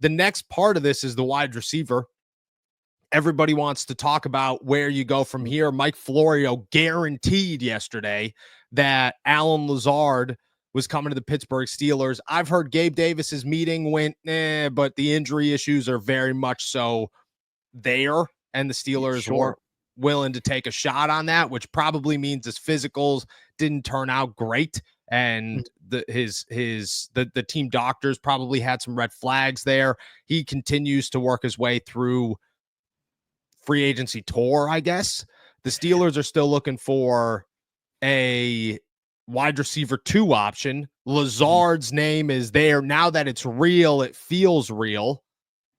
The next part of this is the wide receiver. Everybody wants to talk about where you go from here. Mike Florio guaranteed yesterday that Alan Lazard was coming to the Pittsburgh Steelers. I've heard Gabe Davis's meeting went, but the injury issues are very much so there, and the Steelers weren't willing to take a shot on that, which probably means his physicals didn't turn out great. And the team doctors probably had some red flags there. He continues to work his way through free agency tour, I guess. The Steelers are still looking for a wide receiver 2 option. Lazard's name is there. Now that it's real, it feels real.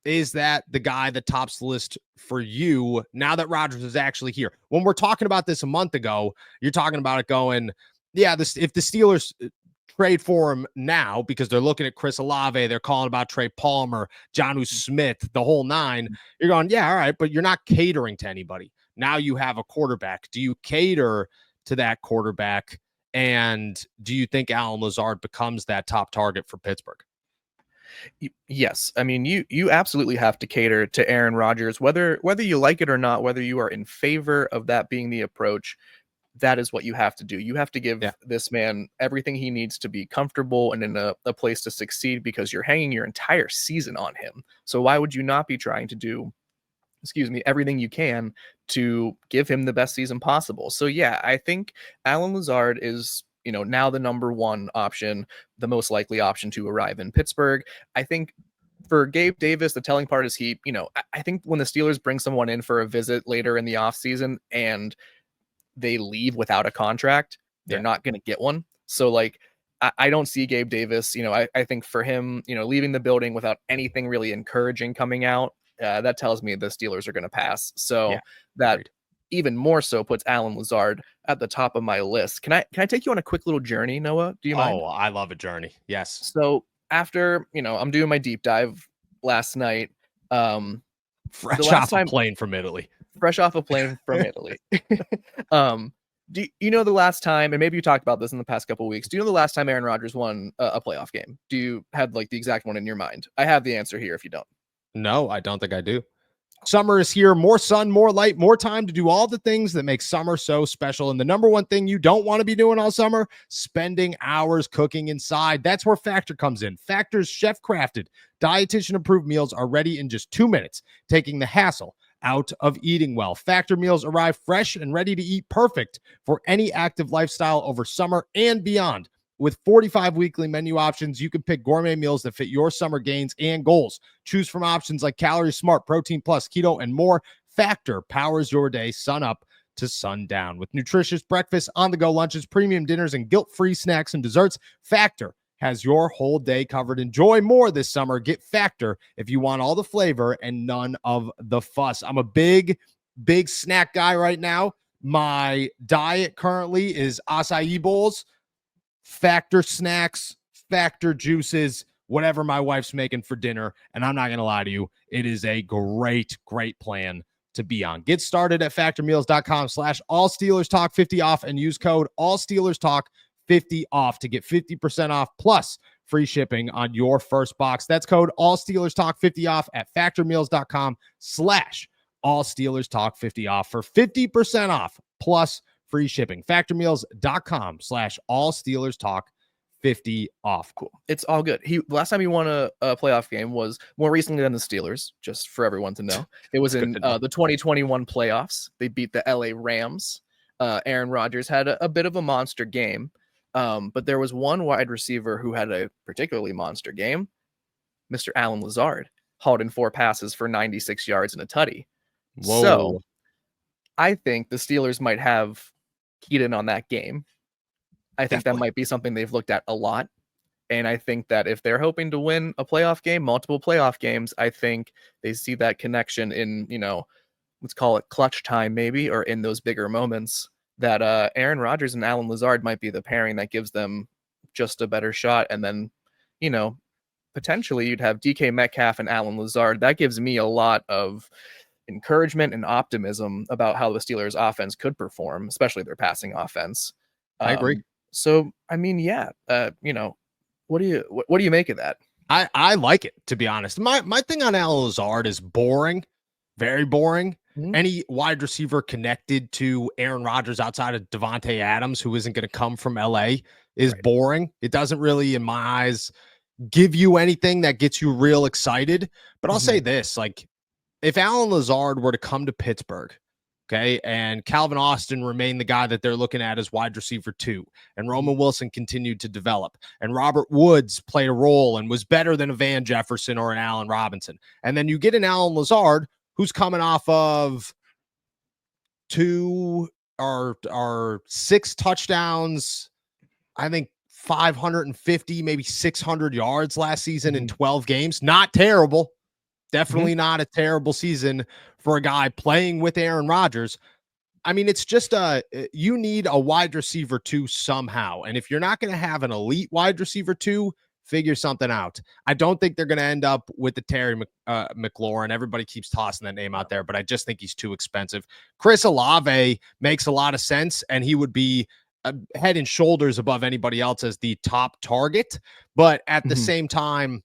Is that the guy that tops the list for you now that Rodgers is actually here? When we're talking about this a month ago, you're talking about it going, yeah, if the Steelers trade for him now because they're looking at Chris Olave, they're calling about Trey Palmer, Jonnu Smith, the whole nine, you're going, yeah, all right, but you're not catering to anybody. Now you have a quarterback. Do you cater to that quarterback? And do you think Alan Lazard becomes that top target for Pittsburgh? Yes. I mean, you absolutely have to cater to Aaron Rodgers, whether you like it or not, whether you are in favor of that being the approach. That is what you have to do. You have to give this man everything he needs to be comfortable and in a place to succeed, because you're hanging your entire season on him. So why would you not be trying to do, everything you can to give him the best season possible? So yeah, I think Alan Lazard is, now the number one option, the most likely option to arrive in Pittsburgh. I think for Gabe Davis, the telling part is I think when the Steelers bring someone in for a visit later in the offseason and they leave without a contract, they're not going to get one. So I don't see Gabe Davis, I think for him, leaving the building without anything really encouraging coming out, that tells me the Steelers are going to pass. So that even more so puts Alan Lazard at the top of my list. Can I take you on a quick little journey, Noah? Do you mind? Oh, I love a journey. Yes. So after, I'm doing my deep dive last night. Fresh off a plane from Italy. Do you know the last time, and maybe you talked about this in the past couple of weeks, do you know the last time Aaron Rodgers won a playoff game? Do you have the exact one in your mind? I have the answer here if you don't. No, I don't think I do. Summer is here. More sun, more light, more time to do all the things that make summer so special. And the number one thing you don't want to be doing all summer, spending hours cooking inside. That's where Factor comes in. Factor's chef-crafted, dietitian-approved meals are ready in just 2 minutes, taking the hassle out of eating well. Factor meals arrive fresh and ready to eat, perfect for any active lifestyle over summer and beyond. With 45 weekly menu options, you can pick gourmet meals that fit your summer gains and goals. Choose from options like Calorie Smart, Protein Plus, Keto, and more. Factor powers your day sun up to sundown. With nutritious breakfast, on-the-go lunches, premium dinners, and guilt-free snacks and desserts, Factor has your whole day covered. Enjoy more this summer. Get Factor if you want all the flavor and none of the fuss. I'm a big snack guy right now. My diet currently is acai bowls, Factor snacks, Factor juices, whatever my wife's making for dinner. And I'm not going to lie to you, it is a great plan to be on. Get started at factormeals.com/allsteelerstalk50 off and use code allsteelerstalk50 off to get 50% off plus free shipping on your first box. That's code allsteelerstalk50 off at factormeals.com/allsteelerstalk50 off for 50% off plus free shipping. Factormeals.com/allsteelerstalk50 off. Cool. It's all good. Last time he won a playoff game was more recently than the Steelers, just for everyone to know. It was in the 2021 playoffs. They beat the LA Rams. Aaron Rodgers had a bit of a monster game, but there was one wide receiver who had a particularly monster game. Mr. Alan Lazard hauled in 4 passes for 96 yards and a tutty. Whoa. So I think the Steelers might have keyed in on that game. I think that might be something they've looked at a lot. And I think that if they're hoping to win a playoff game, multiple playoff games, I think they see that connection in, let's call it clutch time maybe, or in those bigger moments, that Aaron Rodgers and Alan Lazard might be the pairing that gives them just a better shot. And then, potentially you'd have DK Metcalf and Alan Lazard. That gives me a lot of encouragement and optimism about how the Steelers offense could perform, especially their passing offense. I agree. So, I mean, what do you make of that? I like it, to be honest. My thing on Allen Lazard is boring, very boring. Mhm. Any wide receiver connected to Aaron Rodgers outside of Devontae Adams, who isn't going to come from LA, is Right. boring. It doesn't really, in my eyes, give you anything that gets you real excited. But I'll say this, like, if Allen Lazard were to come to Pittsburgh, okay, and Calvin Austin remained the guy that they're looking at as wide receiver 2, and Roman Wilson continued to develop, and Robert Woods played a role and was better than a Van Jefferson or an Allen Robinson, and then you get an Allen Lazard who's coming off of 6 touchdowns, I think 550, maybe 600 yards last season in 12 games. Not terrible. Definitely not a terrible season for a guy playing with Aaron Rodgers. I mean, it's just you need a wide receiver 2 somehow. And if you're not going to have an elite wide receiver 2, figure something out. I don't think they're going to end up with the Terry McLaurin. Everybody keeps tossing that name out there, but I just think he's too expensive. Chris Olave makes a lot of sense, and he would be head and shoulders above anybody else as the top target. But at the same time,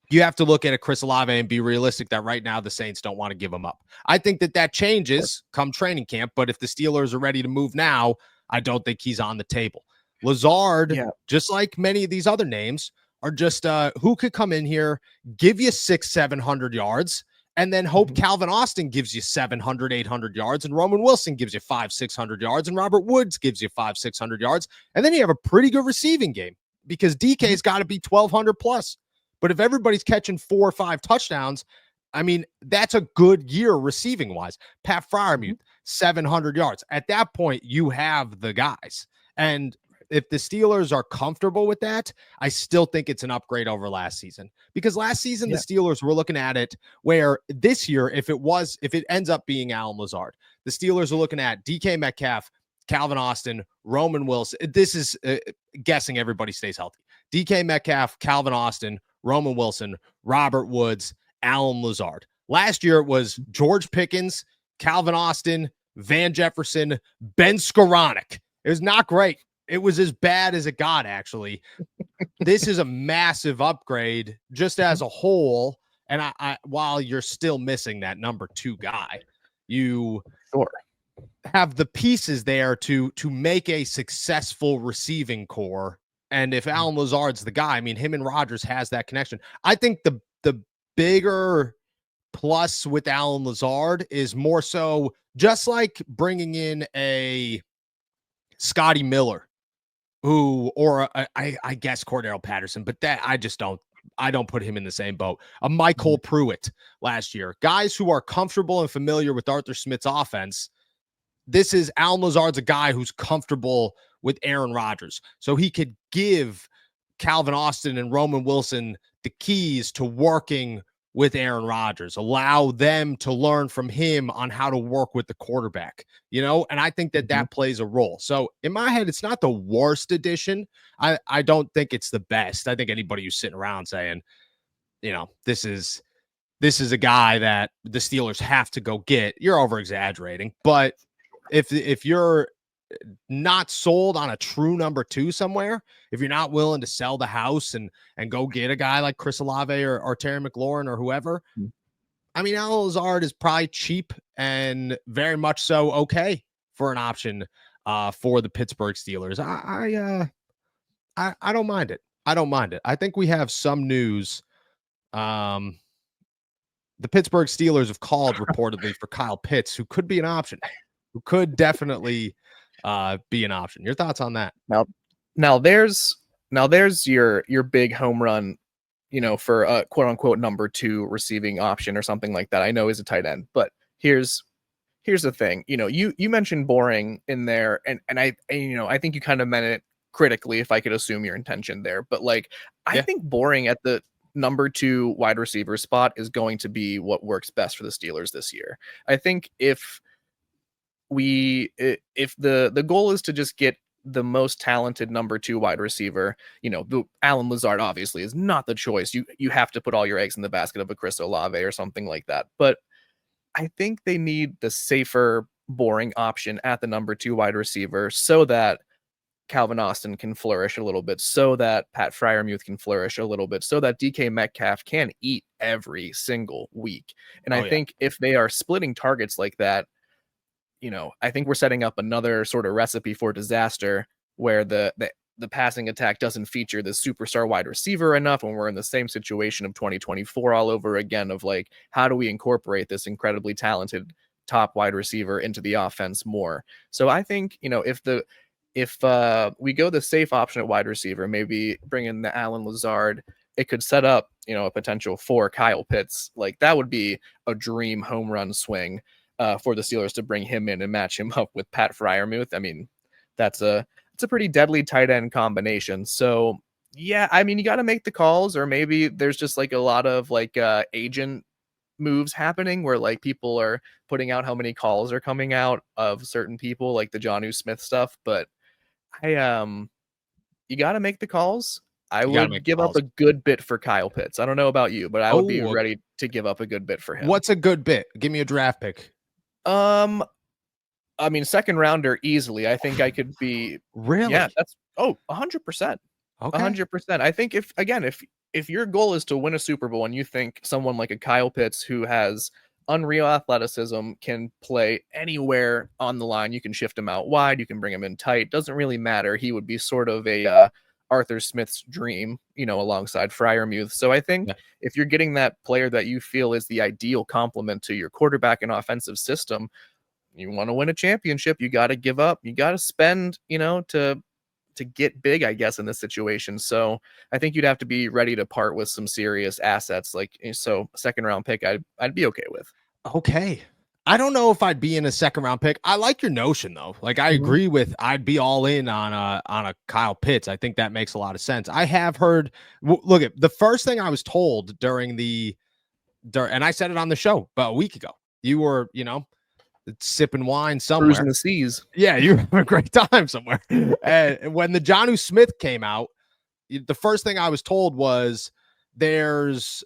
you have to look at a Chris Olave and be realistic that right now the Saints don't want to give him up. I think that changes come training camp, but if the Steelers are ready to move now, I don't think he's on the table. Lazard, just like many of these other names, are just who could come in here, give you 600-700 yards, and then hope Calvin Austin gives you 700-800 yards, and Roman Wilson gives you 500-600 yards, and Robert Woods gives you 500-600 yards, and then you have a pretty good receiving game because DK's got to be 1,200 plus. But if everybody's catching 4 or 5 touchdowns, I mean, that's a good year receiving wise. Pat Freiermuth, 700 yards. At that point, you have the guys. And if the Steelers are comfortable with that, I still think it's an upgrade over last season. Because last season, the Steelers were looking at it where this year, if it ends up being Allen Lazard, the Steelers are looking at DK Metcalf, Calvin Austin, Roman Wilson. This is guessing everybody stays healthy. DK Metcalf, Calvin Austin, Roman Wilson, Robert Woods, Allen Lazard. Last year, it was George Pickens, Calvin Austin, Van Jefferson, Ben Skoranek. It was not great. It was as bad as it got, actually. This is a massive upgrade just as a whole. And I while you're still missing that number 2 guy, you have the pieces there to make a successful receiving core. And if Allen Lazard's the guy, I mean, him and Rodgers has that connection. I think the bigger plus with Allen Lazard is more so just like bringing in a Scotty Miller, or I guess Cordell Patterson, but that I don't put him in the same boat. A Michael Pruitt last year, guys who are comfortable and familiar with Arthur Smith's offense. This is Allen Lazard's a guy who's comfortable with Aaron Rodgers. So he could give Calvin Austin and Roman Wilson the keys to working with Aaron Rodgers, allow them to learn from him on how to work with the quarterback, and I think that plays a role. So in my head, it's not the worst addition. I don't think it's the best. I think anybody who's sitting around saying, this is a guy that the Steelers have to go get, you're over exaggerating. But if you're not sold on a true number 2 somewhere, if you're not willing to sell the house and go get a guy like Chris Olave or Terry McLaurin or whoever, I mean, Allen Lazard is probably cheap and very much so okay for an option for the Pittsburgh Steelers. I don't mind it. I don't mind it. I think we have some news. The Pittsburgh Steelers have called reportedly for Kyle Pitts, who could be an option, who could definitely be an option. Your thoughts on that? Now there's your big home run, for a quote unquote number 2 receiving option or something like that. I know is a tight end, but here's the thing. You mentioned boring in there, and I think you kind of meant it critically, if I could assume your intention there. But I think boring at the number 2 wide receiver spot is going to be what works best for the Steelers this year. I think if the goal is to just get the most talented number 2 wide receiver, Allen Lazard obviously is not the choice. You have to put all your eggs in the basket of a Chris Olave or something like that. But I think they need the safer, boring option at the number 2 wide receiver so that Calvin Austin can flourish a little bit, so that Pat Freiermuth can flourish a little bit, so that DK Metcalf can eat every single week. And I think if they are splitting targets like that, I think we're setting up another sort of recipe for disaster where the passing attack doesn't feature the superstar wide receiver enough, and we're in the same situation of 2024 all over again of like, how do we incorporate this incredibly talented top wide receiver into the offense more? So I think, if we go the safe option at wide receiver, maybe bring in the Allen Lazard, it could set up, a potential for Kyle Pitts. Like that would be a dream home run swing for the Steelers to bring him in and match him up with Pat Freiermuth. I mean, it's a pretty deadly tight end combination. So yeah, I mean, you got to make the calls, or maybe there's just like a lot of like agent moves happening where like people are putting out how many calls are coming out of certain people, like the Jonnu Smith stuff. But you got to make the calls. I would give up a good bit for Kyle Pitts. I don't know about you, but I would be ready to give up a good bit for him. What's a good bit? Give me a draft pick. I mean, second rounder easily. I think I could be really. Yeah, that's 100%. Okay. 100%. I think if your goal is to win a Super Bowl and you think someone like a Kyle Pitts who has unreal athleticism can play anywhere on the line, you can shift him out wide, you can bring him in tight, doesn't really matter. He would be sort of a Arthur Smith's dream, alongside Freiermuth. So I think if you're getting that player that you feel is the ideal complement to your quarterback and offensive system, you want to win a championship, you got to give up, you got to spend, to get big, I guess, in this situation. So I think you'd have to be ready to part with some serious assets. Like, so second round pick, I'd be okay with. Okay. I don't know if I'd be in a second round pick. I like your notion though. Like I agree with, I'd be all in on a Kyle Pitts. I think that makes a lot of sense. I have heard, look at the first thing I was told during and I said it on the show about a week ago, you were, sipping wine somewhere. Cruising the seas. Yeah, you have a great time somewhere. And when the Jonnu Smith came out, the first thing I was told was there's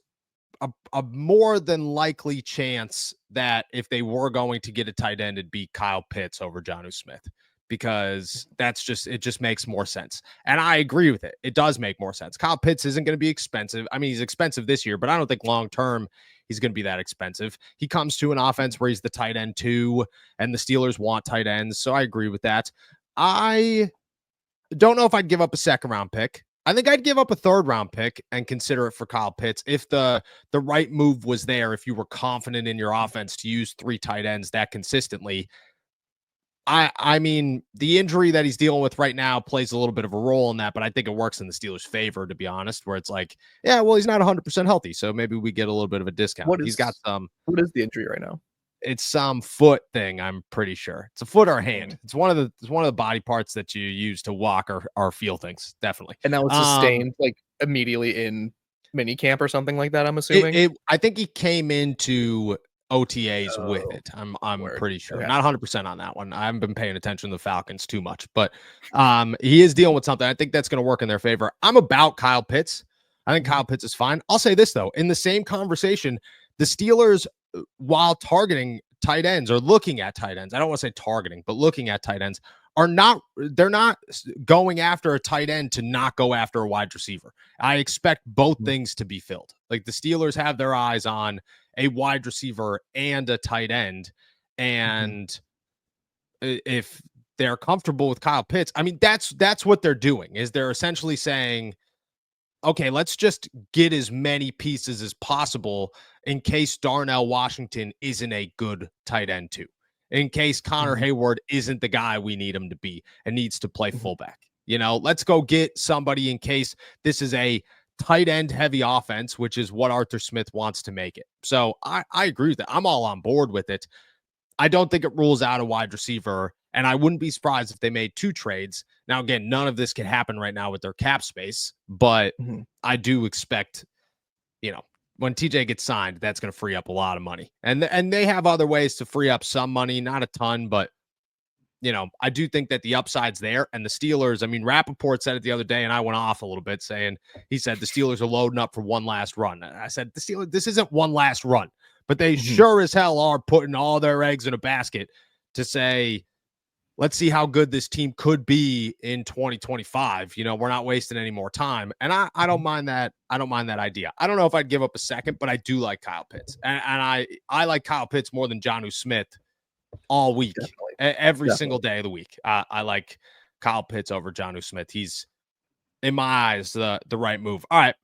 a more than likely chance that if they were going to get a tight end, it'd be Kyle Pitts over Jonnu Smith, because it just makes more sense. And I agree with it. It does make more sense. Kyle Pitts isn't going to be expensive. I mean, he's expensive this year, but I don't think long-term he's going to be that expensive. He comes to an offense where he's the tight end too, and the Steelers want tight ends. So I agree with that. I don't know if I'd give up a second round pick. I think I'd give up a third round pick and consider it for Kyle Pitts if the right move was there, if you were confident in your offense to use 3 tight ends that consistently. I mean, the injury that he's dealing with right now plays a little bit of a role in that, but I think it works in the Steelers' favor, to be honest, where it's like, yeah, well, he's not 100% healthy, so maybe we get a little bit of a discount. What is the injury right now? It's some foot thing, I'm pretty sure. It's a foot or a hand. It's one of the body parts that you use to walk or feel things, definitely. And that was sustained like immediately in mini camp or something like that, I'm assuming. I think he came into OTAs with it. I'm pretty sure. Okay. Not 100% on that one. I haven't been paying attention to the Falcons too much, but he is dealing with something. I think that's going to work in their favor. I'm about Kyle Pitts. I think Kyle Pitts is fine. I'll say this though, in the same conversation, the Steelers, while targeting tight ends or looking at tight ends, I don't want to say targeting, but looking at tight ends, they're not going after a tight end to not go after a wide receiver. I expect both things to be filled. Like the Steelers have their eyes on a wide receiver and a tight end. And if they're comfortable with Kyle Pitts, I mean, that's what they're doing, is they're essentially saying, okay, let's just get as many pieces as possible in case Darnell Washington isn't a good tight end too, in case Connor Hayward isn't the guy we need him to be and needs to play fullback. Let's go get somebody in case this is a tight end heavy offense, which is what Arthur Smith wants to make it. So I agree with that. I'm all on board with it. I don't think it rules out a wide receiver, and I wouldn't be surprised if they made 2 trades. Now, again, none of this can happen right now with their cap space, but I do expect, when TJ gets signed, that's going to free up a lot of money. And they have other ways to free up some money, not a ton, but I do think that the upside's there. And the Steelers, I mean, Rappaport said it the other day, and I went off a little bit he said the Steelers are loading up for one last run. And I said, the Steelers, this isn't one last run, but they sure as hell are putting all their eggs in a basket to say, let's see how good this team could be in 2025. You know, we're not wasting any more time. And I don't mind that. I don't mind that idea. I don't know if I'd give up a second, but I do like Kyle Pitts. And I like Kyle Pitts more than Jonnu Smith all week, every single day of the week. I like Kyle Pitts over Jonnu Smith. He's, in my eyes, the right move. All right.